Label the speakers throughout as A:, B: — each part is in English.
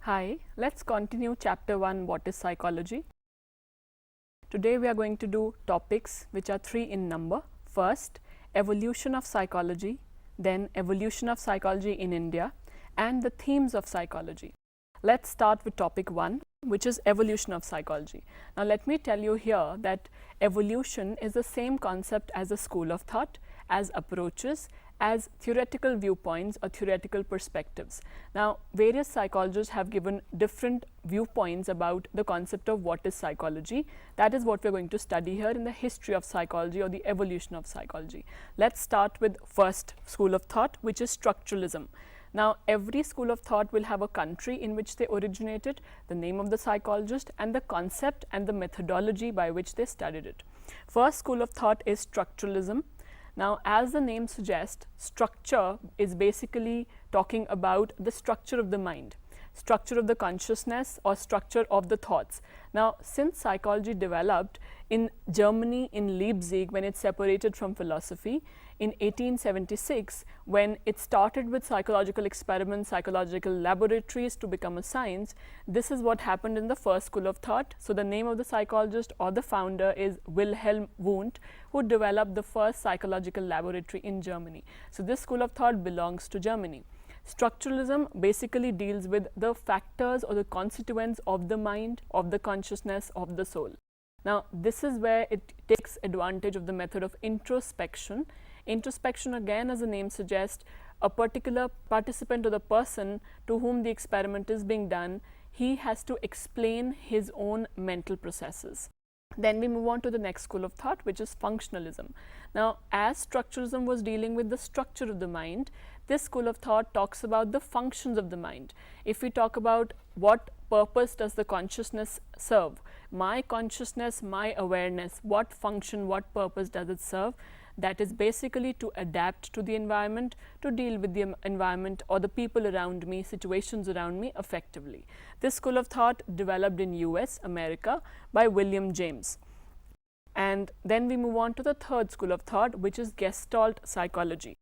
A: Hi, let's continue chapter 1, what is psychology. Today we are going to do topics which are 3 in number. First, evolution of psychology, then evolution of psychology in India, and the themes of psychology. Let's start with topic 1, which is evolution of psychology. Now let me tell you here that evolution is the same concept as a school of thought, as approaches, as theoretical viewpoints or theoretical perspectives. Now various psychologists have given different viewpoints about the concept of what is psychology. That is what we are going to study here in the history of psychology or the evolution of psychology. Let's start with first school of thought, which is structuralism. Now every school of thought will have a country in which they originated, the name of the psychologist, and the concept and the methodology by which they studied it. First school of thought is structuralism. Now as the name suggests, structure is basically talking about the structure of the mind, structure of the consciousness, or structure of the thoughts. Now since psychology developed in Germany in Leipzig when it separated from philosophy, in 1876 when it started with psychological experiments, psychological laboratories to become a science, this is what happened in the first school of thought. So the name of the psychologist or the founder is Wilhelm Wundt, who developed the first psychological laboratory in Germany. So this school of thought belongs to Germany. Structuralism basically deals with the factors or the constituents of the mind, of the consciousness, of the soul. Now this is where it takes advantage of the method of introspection. Introspection, again as the name suggests, a particular participant or the person to whom the experiment is being done, he has to explain his own mental processes. Then we move on to the next school of thought, which is functionalism. Now as structuralism was dealing with the structure of the mind, this school of thought talks about the functions of the mind. If we talk about what purpose does the consciousness serve, my consciousness, my awareness, what function, what purpose does it serve? That is basically to adapt to the environment, to deal with the environment or the people around me, situations around me effectively. This school of thought developed in US, America by William James. And then we move on to the third school of thought, which is Gestalt psychology.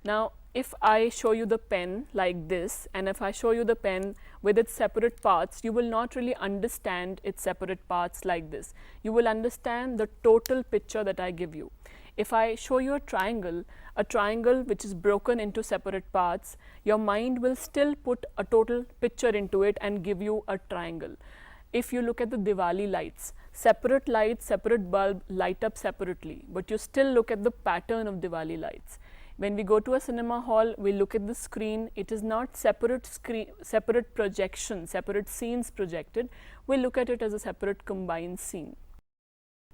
A: Now if I show you the pen like this, and if I show you the pen with its separate parts, you will not really understand its separate parts like this. You will understand the total picture that I give you. If I show you a triangle which is broken into separate parts, your mind will still put a total picture into it and give you a triangle. If you look at the Diwali lights, separate bulb light up separately, but you still look at the pattern of Diwali lights. When we go to a cinema hall, we look at the screen, it is not separate projection, separate scenes projected, we look at it as a separate combined scene.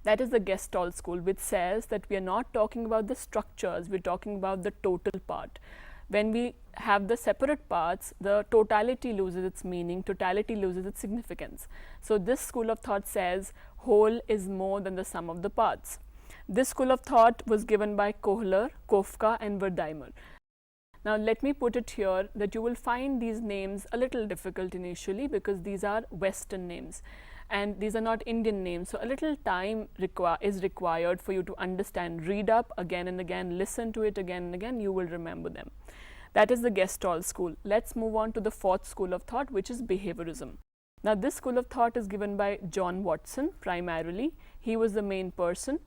A: That is the Gestalt school, which says that we are not talking about the structures, we are talking about the total part. When we have the separate parts, the totality loses its meaning, totality loses its significance. So this school of thought says whole is more than the sum of the parts. This school of thought was given by Kohler, Kofka, and Wertheimer. Now let me put it here that you will find these names a little difficult initially because these are Western names and these are not Indian names. So a little time is required for you to understand. Read up again and again, listen to it again and again, you will remember them. That is the Gestalt school. Let's move on to the fourth school of thought, which is behaviorism. Now this school of thought is given by John Watson primarily. He was the main person.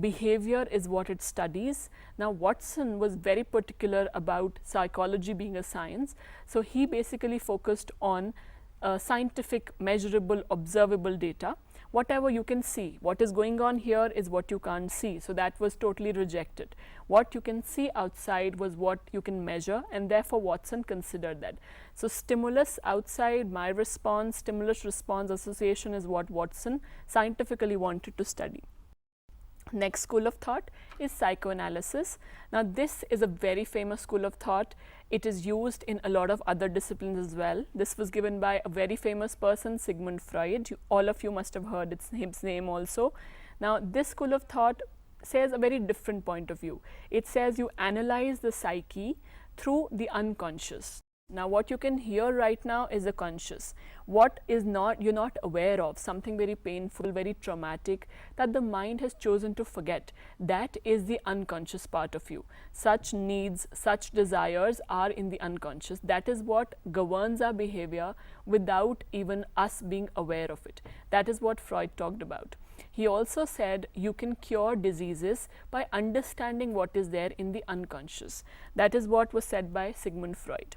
A: Behavior is what it studies. Now Watson was very particular about psychology being a science. So he basically focused on scientific, measurable, observable data. Whatever you can see, what is going on here is what you can't see. So that was totally rejected. What you can see outside was what you can measure, and therefore Watson considered that. So stimulus outside, my response, stimulus response association is what Watson scientifically wanted to study. Next school of thought is psychoanalysis. Now this is a very famous school of thought. It is used in a lot of other disciplines as well. This was given by a very famous person, Sigmund Freud. All of you must have heard his name also. Now this school of thought says a very different point of view. It says you analyze the psyche through the unconscious. Now what you can hear right now is the conscious. What is not you're not aware of, something very painful, very traumatic, that the mind has chosen to forget, that is the unconscious part of you. Such needs, such desires are in the unconscious. That is what governs our behavior without even us being aware of it. That is what Freud talked about. He also said you can cure diseases by understanding what is there in the unconscious. That is what was said by Sigmund Freud.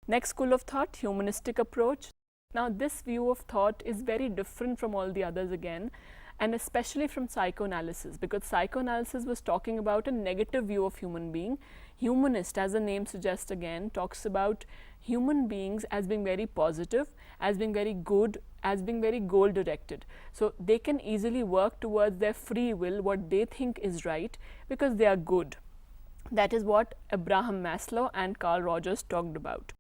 A: Next school of thought, humanistic approach. Now this view of thought is very different from all the others again, and especially from psychoanalysis, because psychoanalysis was talking about a negative view of human being. Humanist, as the name suggests again, talks about human beings as being very positive, as being very good, as being very goal directed. So they can easily work towards their free will, what they think is right, because they are good. That is what Abraham Maslow and Carl Rogers talked about.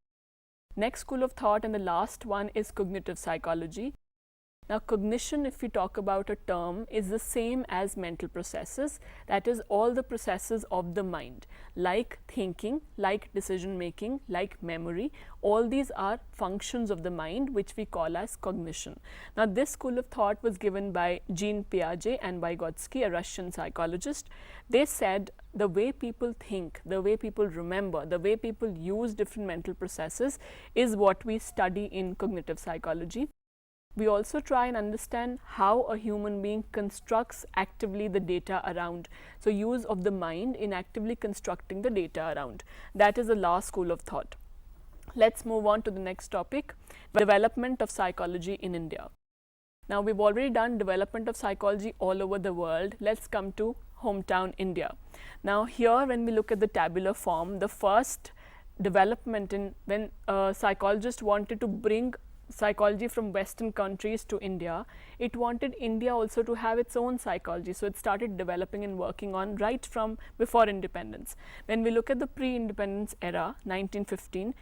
A: Next school of thought, and the last one, is cognitive psychology. Now cognition, if we talk about a term, is the same as mental processes. That is all the processes of the mind, like thinking, like decision making, like memory. All these are functions of the mind which we call as cognition. Now this school of thought was given by Jean Piaget and Vygotsky, a Russian psychologist. They said the way people think, the way people remember, the way people use different mental processes is what we study in cognitive psychology. We also try and understand how a human being constructs actively the data around. So use of the mind in actively constructing the data around. That is the last school of thought. Let's move on to the next topic, development of psychology in India. Now we've already done development of psychology all over the world. Let's come to hometown India. Now here, when we look at the tabular form, the first development in when psychologists wanted to bring psychology from Western countries to India, it wanted India also to have its own psychology. So it started developing and working on right from before independence. When we look at the pre-independence era, 1915,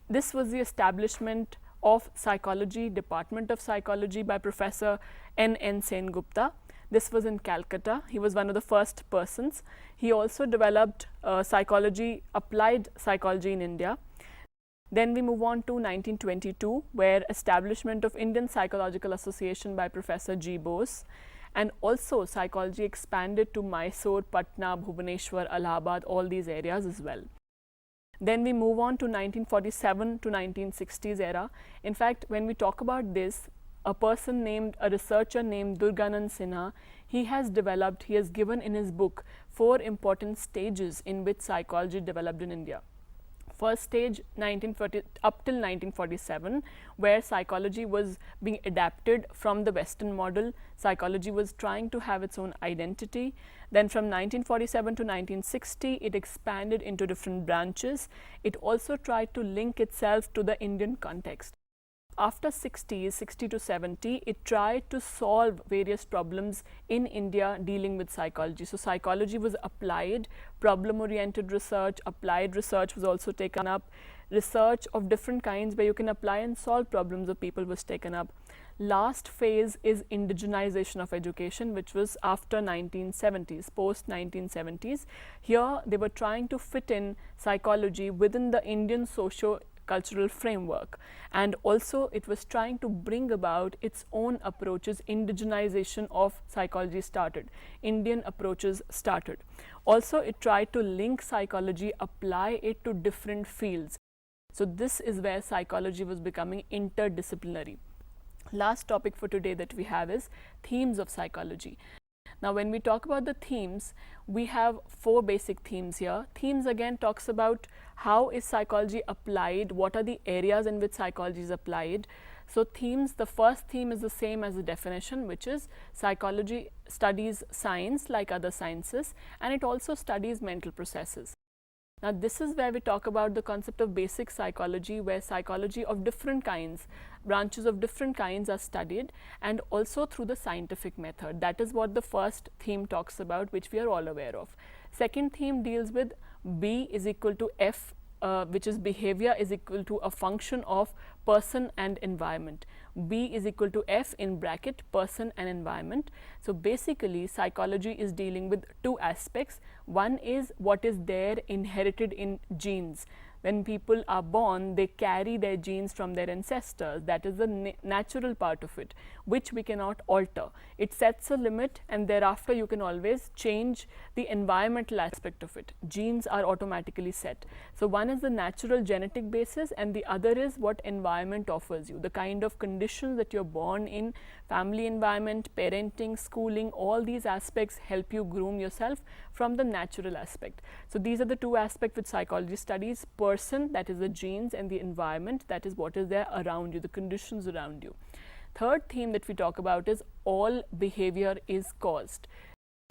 A: this was the establishment of psychology, Department of Psychology by Professor N.N. Sengupta. This was in Calcutta. He was one of the first persons. He also developed psychology, applied psychology in India. Then we move on to 1922, where establishment of Indian Psychological Association by Professor G. Bose, and also psychology expanded to Mysore, Patna, Bhubaneswar, Allahabad, all these areas as well. Then we move on to 1947 to 1960s era. In fact, when we talk about this, a researcher named Durganand Sinha, he has given in his book 4 important stages in which psychology developed in India. First stage, 1940 up till 1947, where psychology was being adapted from the Western model. Psychology was trying to have its own identity. Then from 1947 to 1960, it expanded into different branches. It also tried to link itself to the Indian context. After 60 to 70, it tried to solve various problems in India dealing with psychology. So psychology was applied, problem-oriented research, applied research was also taken up. Research of different kinds where you can apply and solve problems of people was taken up. Last phase is indigenization of education, which was after 1970s, post 1970s. Here they were trying to fit in psychology within the Indian socio-cultural framework, and also it was trying to bring about its own approaches. Indigenization of psychology started, Indian approaches started. Also it tried to link psychology, apply it to different fields. So this is where psychology was becoming interdisciplinary. Last topic for today that we have is themes of psychology. Now when we talk about the themes, we have 4 basic themes here. Themes again talks about how is psychology applied, what are the areas in which psychology is applied. So themes, the first theme is the same as the definition, which is psychology studies science like other sciences, and it also studies mental processes. Now this is where we talk about the concept of basic psychology, where psychology of different kinds, branches of different kinds are studied, and also through the scientific method. That is what the first theme talks about, which we are all aware of. Second theme deals with B is equal to F, which is behavior is equal to a function of person and environment. B is equal to F in bracket person and environment. So basically psychology is dealing with two aspects. One is what is there inherited in genes. When people are born, they carry their genes from their ancestors. That is the natural part of it, which we cannot alter. It sets a limit, and thereafter you can always change the environmental aspect of it. Genes are automatically set. So one is the natural genetic basis, and the other is what environment offers you, the kind of conditions that you're born in, family environment, parenting, schooling, all these aspects help you groom yourself from the natural aspect. So these are the two aspects which psychology studies: person, that is the genes, and the environment, that is what is there around you, the conditions around you. Third theme that we talk about is all behavior is caused.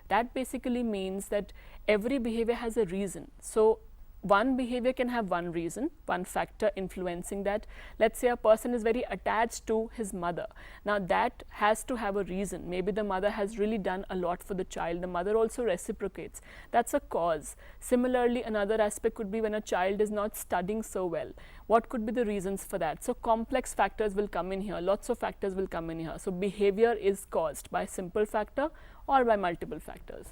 A: That basically means that every behavior has a reason. So one behavior can have one reason, one factor influencing that. Let's say a person is very attached to his mother. Now that has to have a reason. Maybe the mother has really done a lot for the child. The mother also reciprocates. That's a cause. Similarly, another aspect could be when a child is not studying so well. What could be the reasons for that? So complex factors will come in here. Lots of factors will come in here. So behavior is caused by a simple factor or by multiple factors.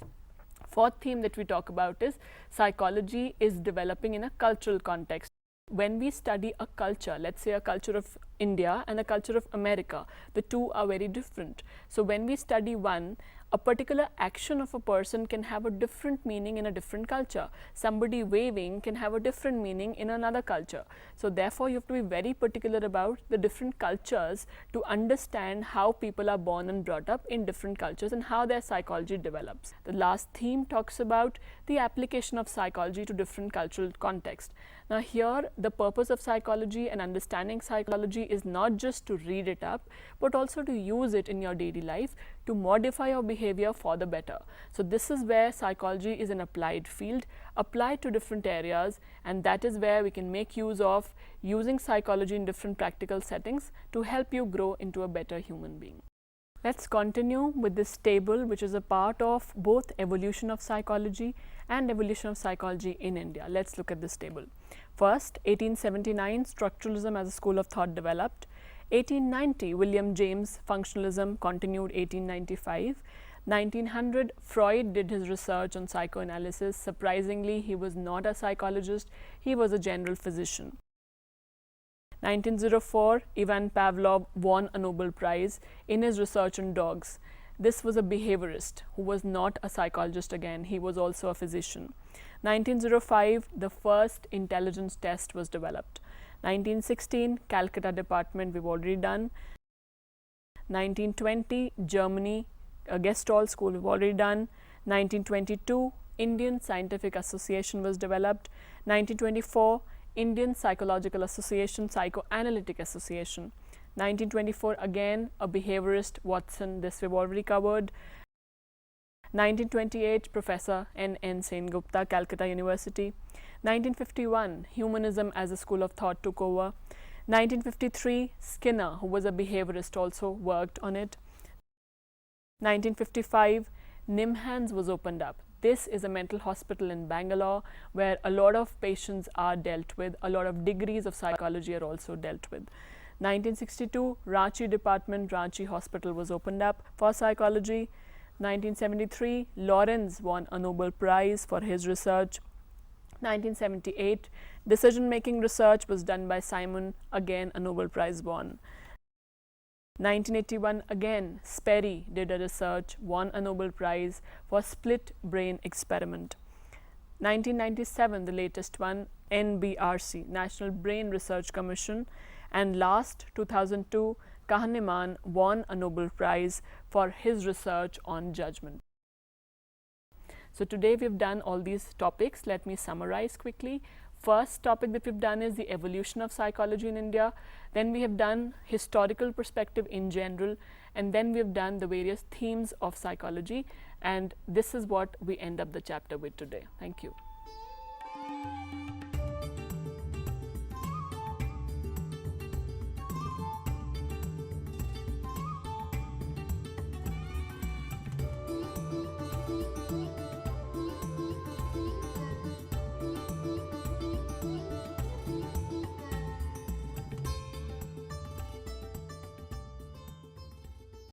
A: Fourth theme that we talk about is psychology is developing in a cultural context. When we study a culture, let's say a culture of India and a culture of America, the two are very different. So when we study one, a particular action of a person can have a different meaning in a different culture. Somebody waving can have a different meaning in another culture. So therefore you have to be very particular about the different cultures to understand how people are born and brought up in different cultures and how their psychology develops. The last theme talks about the application of psychology to different cultural contexts. Now here the purpose of psychology and understanding psychology is not just to read it up, but also to use it in your daily life to modify your behavior for the better. So this is where psychology is an applied field, applied to different areas, and that is where we can make use of using psychology in different practical settings to help you grow into a better human being. Let's continue with this table, which is a part of both evolution of psychology and evolution of psychology in India. Let's look at this table. First, 1879, structuralism as a school of thought developed. 1890, William James, functionalism continued. 1895. 1900, Freud did his research on psychoanalysis. Surprisingly, he was not a psychologist, he was a general physician. 1904, Ivan Pavlov won a Nobel Prize in his research on dogs. This was a behaviorist who was not a psychologist again, he was also a physician. 1905, the first intelligence test was developed. 1916, Calcutta Department, we've already done. 1920, Germany, a Gestalt School, we've already done. 1922, Indian Scientific Association was developed. 1924, Indian Psychological Association, Psychoanalytic Association. 1924, again a behaviorist, Watson, this we've already covered. 1928, Professor N.N. Sengupta, Calcutta University. 1951, Humanism as a school of thought took over. 1953, Skinner, who was a behaviorist, also worked on it. 1955, NIMHANS was opened up. This is a mental hospital in Bangalore where a lot of patients are dealt with, a lot of degrees of psychology are also dealt with. 1962, Ranchi Department, Ranchi Hospital was opened up for psychology. 1973, Lawrence won a Nobel Prize for his research. 1978, decision-making research was done by Simon, again a Nobel Prize won. 1981, again Sperry did a research, won a Nobel Prize for split brain experiment. 1997, the latest one, NBRC, National Brain Research Commission. And last, 2002, Kahneman won a Nobel Prize for his research on judgment. So today we've done all these topics. Let me summarize quickly. First topic that we've done is the evolution of psychology in India. Then we have done historical perspective in general, and then we've done the various themes of psychology, and this is what we end up the chapter with today. Thank you.